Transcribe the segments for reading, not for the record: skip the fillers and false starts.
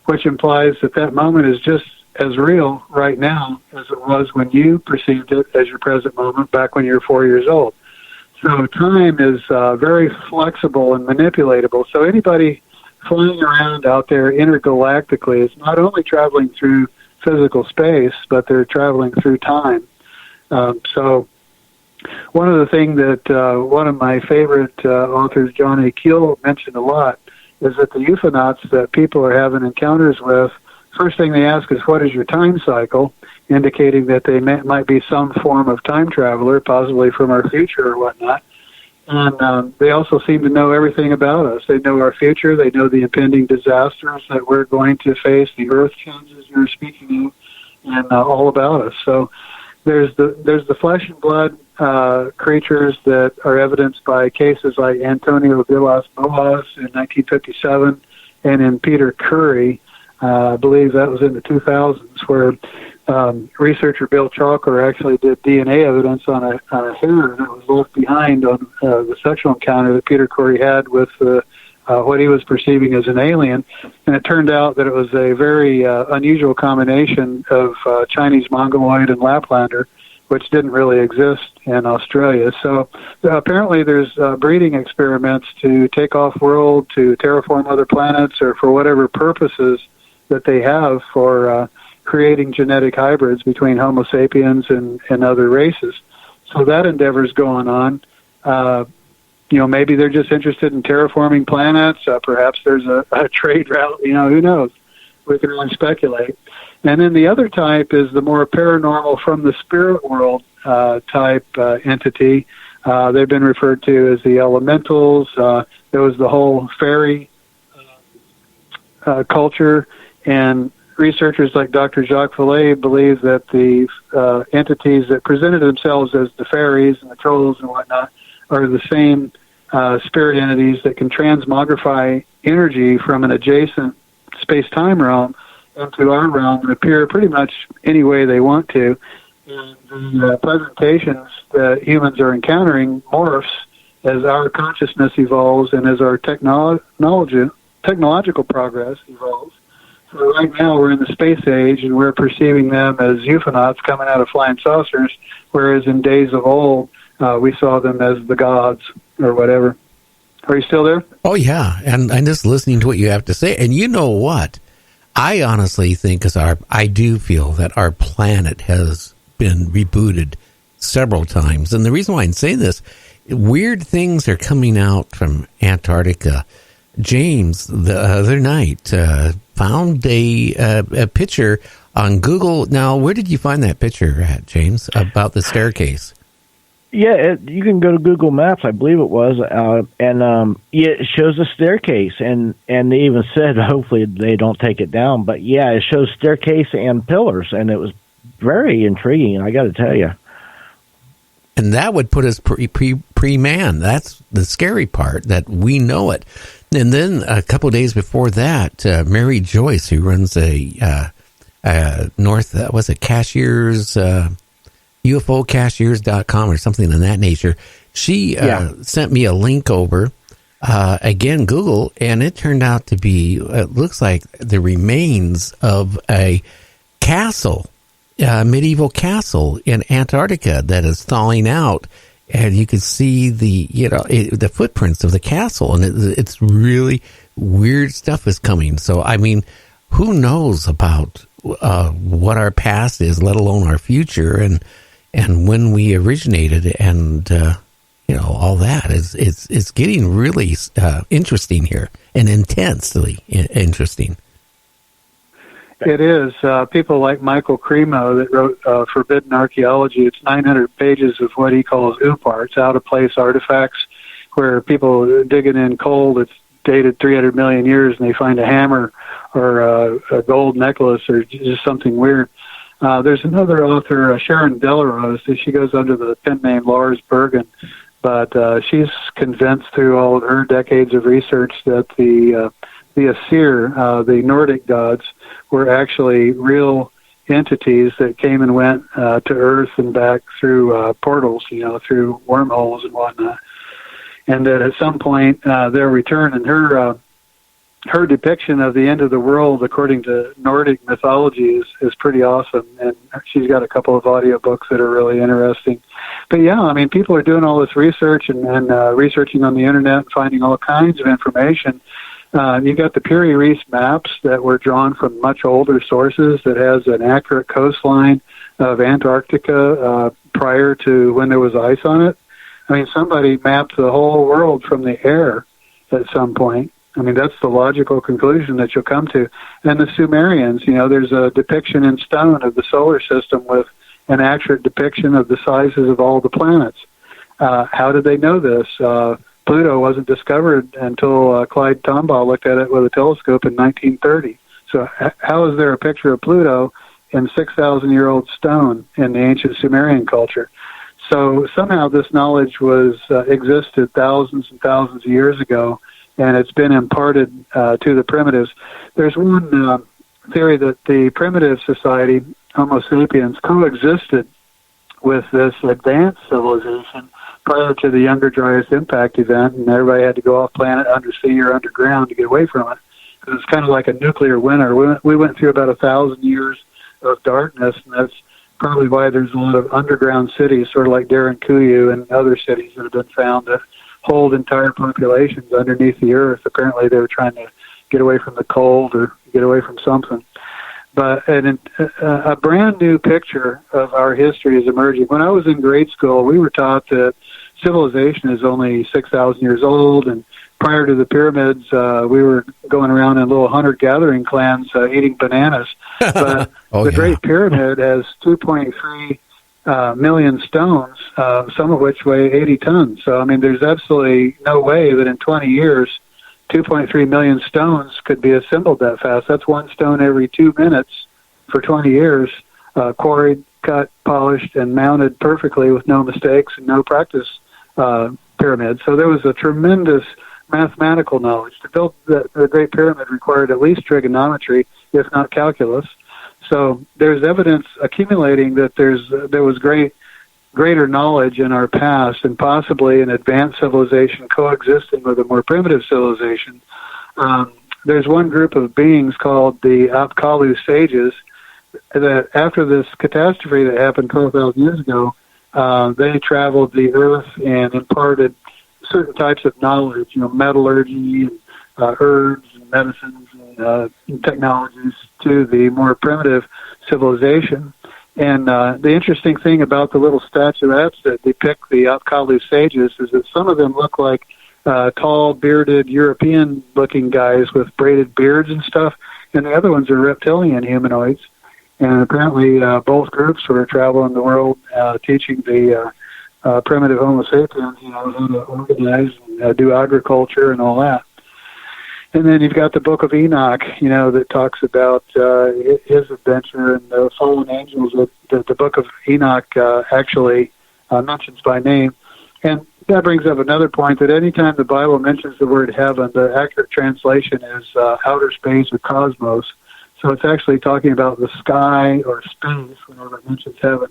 which implies that that moment is just as real right now as it was when you perceived it as your present moment back when you were 4 years old. So time is very flexible and manipulatable. So anybody flying around out there intergalactically is not only traveling through physical space, but they're traveling through time. So one of the things that one of my favorite authors, John A. Keel, mentioned a lot is that the UFOnauts that people are having encounters with, first thing they ask is, what is your time cycle, indicating that they might be some form of time traveler, possibly from our future or whatnot. And they also seem to know everything about us. They know our future. They know the impending disasters that we're going to face, the earth changes you're speaking of, and all about us. So there's the flesh and blood creatures that are evidenced by cases like Antonio de las Boas in 1957 and in Peter Curry, I believe that was in the 2000s, where researcher Bill Chalker actually did DNA evidence on a hair that was left behind on the sexual encounter that Peter Curry had with what he was perceiving as an alien. And it turned out that it was a very unusual combination of Chinese Mongoloid and Laplander, which didn't really exist in Australia. So apparently there's breeding experiments to take off world, to terraform other planets, or for whatever purposes that they have for creating genetic hybrids between Homo sapiens and other races. So that endeavor's going on. Maybe they're just interested in terraforming planets. Perhaps there's a trade route. Who knows? We can only speculate. And then the other type is the more paranormal from the spirit world type entity. They've been referred to as the elementals. There was the whole fairy culture, and researchers like Dr. Jacques Vallée believe that the entities that presented themselves as the fairies and the trolls and whatnot are the same spirit entities that can transmogrify energy from an adjacent space-time realm into our realm and appear pretty much any way they want to. And the presentations that humans are encountering morphs as our consciousness evolves and as our technological progress evolves. So right now we're in the space age, and we're perceiving them as UFOnauts coming out of flying saucers, whereas in days of old, we saw them as the gods or whatever. Are you still there? Oh, yeah, and I'm just listening to what you have to say. And you know what? I honestly think I do feel that our planet has been rebooted several times. And the reason why I'm saying this, weird things are coming out from Antarctica. James, the other night, found a picture on Google. Now, where did you find that picture at, James, about the staircase? Yeah, you can go to Google Maps, I believe it was, and it shows a staircase, and they even said hopefully they don't take it down. But yeah, it shows staircase and pillars, and it was very intriguing, I got to tell you. And that would put us pre-man. That's the scary part, that we know it. And then a couple of days before that, Mary Joyce, who runs Cashiers, UFOcashiers.com or something of that nature, she sent me a link over, again, Google, and it turned out to be, it looks like the remains of a castle, medieval castle in Antarctica that is thawing out. And you can see the footprints of the castle, and it's really weird stuff is coming. So, I mean, who knows about what our past is, let alone our future, and when we originated, and all that is getting really interesting here, and intensely interesting. It is. People like Michael Cremo that wrote Forbidden Archaeology. It's 900 pages of what he calls OOPARTs, out-of-place artifacts, where people digging in coal that's dated 300 million years, and they find a hammer or a gold necklace or just something weird. There's another author, Sharon Delarose. She goes under the pen name Lars Bergen, but she's convinced through all of her decades of research that the Asir, the Nordic gods, were actually real entities that came and went to Earth and back through portals, through wormholes and whatnot. And that at some point, their return, and her her depiction of the end of the world, according to Nordic mythology, is pretty awesome. And she's got a couple of audiobooks that are really interesting. But yeah, I mean, people are doing all this research and researching on the internet and finding all kinds of information. You got the Piri-Reis maps that were drawn from much older sources that has an accurate coastline of Antarctica prior to when there was ice on it. I mean, somebody mapped the whole world from the air at some point. I mean, that's the logical conclusion that you'll come to. And the Sumerians, there's a depiction in stone of the solar system with an accurate depiction of the sizes of all the planets. How did they know this? Pluto wasn't discovered until Clyde Tombaugh looked at it with a telescope in 1930. So how is there a picture of Pluto in 6,000-year-old stone in the ancient Sumerian culture? So somehow this knowledge existed thousands and thousands of years ago, and it's been imparted to the primitives. There's one theory that the primitive society, Homo sapiens, coexisted with this advanced civilization prior to the Younger Dryas impact event, and everybody had to go off planet, undersea or underground to get away from it. It was kind of like a nuclear winter. We went through about 1,000 years of darkness, and that's probably why there's a lot of underground cities, sort of like Derinkuyu and other cities that have been found that hold entire populations underneath the earth. Apparently they were trying to get away from the cold or get away from something. But a brand new picture of our history is emerging. When I was in grade school, we were taught that civilization is only 6,000 years old, and prior to the pyramids, we were going around in little hunter-gathering clans eating bananas. But the Great Pyramid has 2.3 million stones, some of which weigh 80 tons. So, I mean, there's absolutely no way that in 20 years, 2.3 million stones could be assembled that fast. That's one stone every 2 minutes for 20 years, quarried, cut, polished, and mounted perfectly with no mistakes and no practice pyramid. So there was a tremendous mathematical knowledge. To build the Great Pyramid required at least trigonometry, if not calculus. So there's evidence accumulating that there was greater knowledge in our past, and possibly an advanced civilization coexisting with a more primitive civilization. There's one group of beings called the Apkallu sages that after this catastrophe that happened 12,000 years ago, they traveled the earth and imparted certain types of knowledge, metallurgy, and herbs and medicines and technologies to the more primitive civilization. And the interesting thing about the little statuettes that depict the Apkallu sages is that some of them look like tall, bearded, European-looking guys with braided beards and stuff, and the other ones are reptilian humanoids. And apparently both groups were traveling the world teaching the primitive Homo sapiens, how to organize and do agriculture and all that. And then you've got the Book of Enoch, that talks about his adventure and the fallen angels that the Book of Enoch actually mentions by name. And that brings up another point, that anytime the Bible mentions the word heaven, the accurate translation is outer space or cosmos. So it's actually talking about the sky or space whenever it mentions heaven.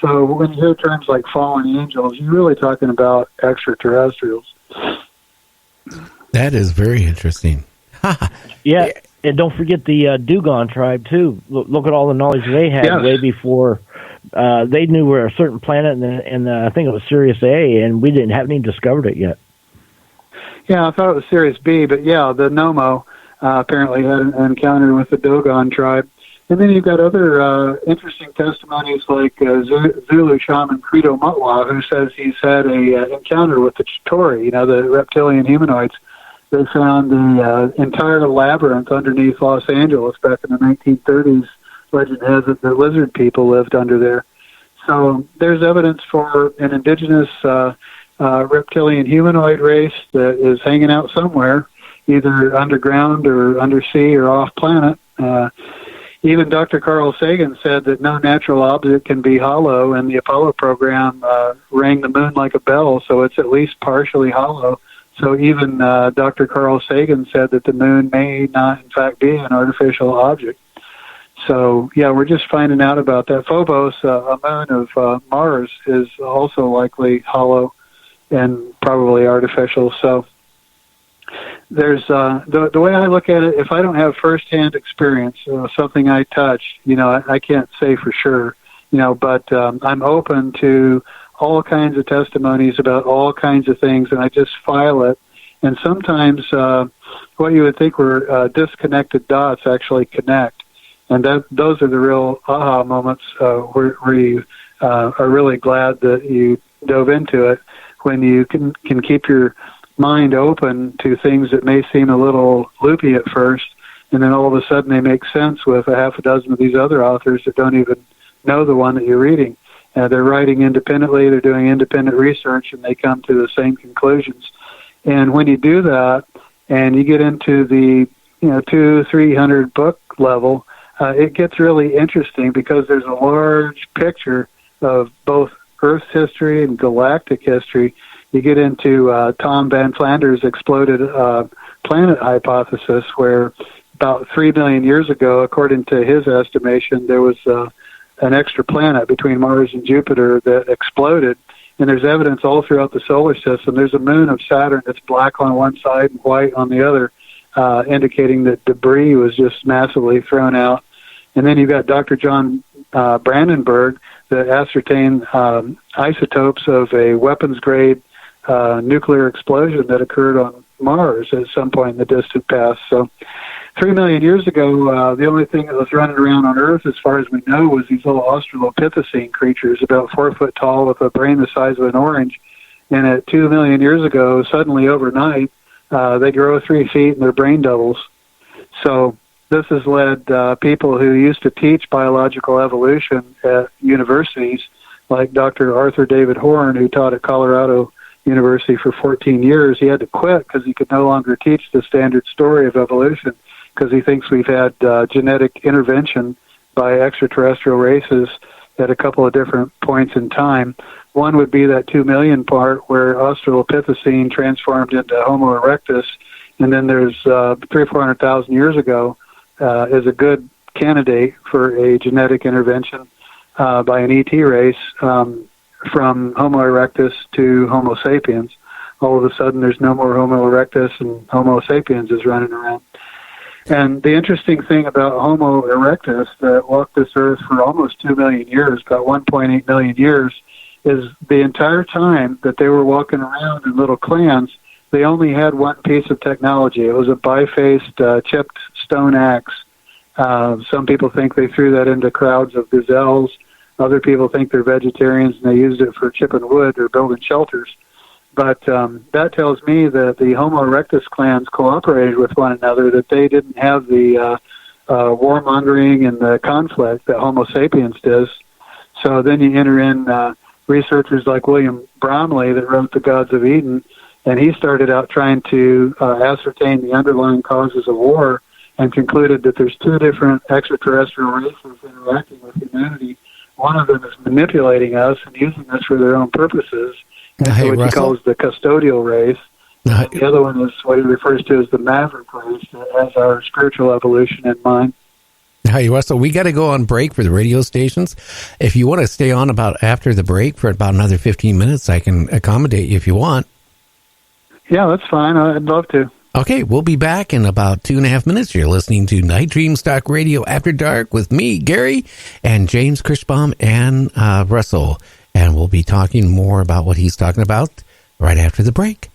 So when you hear terms like fallen angels, you're really talking about extraterrestrials. That is very interesting. Yeah, and don't forget the Dugon tribe, too. Look at all the knowledge they had way before they knew where a certain planet, and I think it was Sirius A, and we haven't even discovered it yet. Yeah, I thought it was Sirius B, but yeah, the Nomo apparently had an encounter with the Dogon tribe. And then you've got other interesting testimonies like Zulu shaman Credo Mutwa, who says he's had a encounter with the Chitauri, the reptilian humanoids. They found the entire labyrinth underneath Los Angeles back in the 1930s. Legend has it that lizard people lived under there. So there's evidence for an indigenous reptilian humanoid race that is hanging out somewhere, either underground or undersea or off planet. Even Dr. Carl Sagan said that no natural object can be hollow, and the Apollo program rang the moon like a bell, so it's at least partially hollow. So even Dr. Carl Sagan said that the moon may not, in fact, be an artificial object. So, yeah, we're just finding out about that. Phobos, a moon of Mars, is also likely hollow and probably artificial. So There's the way I look at it. If I don't have firsthand experience, something I touched, I can't say for sure, but I'm open to all kinds of testimonies about all kinds of things, and I just file it. And sometimes what you would think were disconnected dots actually connect, and those are the real aha moments where you are really glad that you dove into it, when you can keep your mind open to things that may seem a little loopy at first, and then all of a sudden they make sense with a half a dozen of these other authors that don't even know the one that you're reading. They're writing independently, they're doing independent research, and they come to the same conclusions. And when you do that, and you get into the 200-300 book level, it gets really interesting because there's a large picture of both Earth's history and galactic history. You get into Tom Van Flanders' exploded planet hypothesis, where about 3 million years ago, according to his estimation, there was an extra planet between Mars and Jupiter that exploded. And there's evidence all throughout the solar system. There's a moon of Saturn that's black on one side and white on the other, indicating that debris was just massively thrown out. And then you've got Dr. John Brandenburg that ascertained isotopes of a weapons-grade nuclear explosion that occurred on Mars at some point in the distant past. So 3 million years ago, the only thing that was running around on Earth, as far as we know, was these little Australopithecine creatures, about 4 foot tall with a brain the size of an orange. And at 2 million years ago, suddenly overnight, they grow 3 feet and their brain doubles. So this has led people who used to teach biological evolution at universities, like Dr. Arthur David Horn, who taught at Colorado University for 14 years. He had to quit because he could no longer teach the standard story of evolution, because he thinks we've had genetic intervention by extraterrestrial races at a couple of different points in time. One would be that 2 million part where Australopithecine transformed into Homo erectus, and then there's 300,000 or 400,000 years ago is a good candidate for a genetic intervention by an ET race from Homo erectus to Homo sapiens. All of a sudden there's no more Homo erectus and Homo sapiens is running around. And the interesting thing about Homo erectus that walked this earth for almost 2 million years, about 1.8 million years, is the entire time that they were walking around in little clans, they only had one piece of technology. It was a bifaced chipped stone axe. Some people think they threw that into crowds of gazelles. Other people think they're vegetarians and they used it for chipping wood or building shelters. But that tells me that the Homo erectus clans cooperated with one another, that they didn't have the warmongering and the conflict that Homo sapiens does. So then you enter in researchers like William Bromley that wrote The Gods of Eden, and he started out trying to ascertain the underlying causes of war and concluded that there's 2 different extraterrestrial races interacting with humanity. One of them is manipulating us and using us for their own purposes, Hey, what Russell? he calls the custodial race. The other one is what he refers to as the maverick race, that has our spiritual evolution in mind. Hey, Russell, we got to go on break for the radio stations. If you want to stay on about after the break for about another 15 minutes, I can accommodate you if you want. Yeah, that's fine. I'd love to. Okay, we'll be back in about 2.5 minutes. You're listening to Night Dream Stock Radio After Dark with me, Gary, and James Kirschbaum and Russell. And we'll be talking more about what he's talking about right after the break.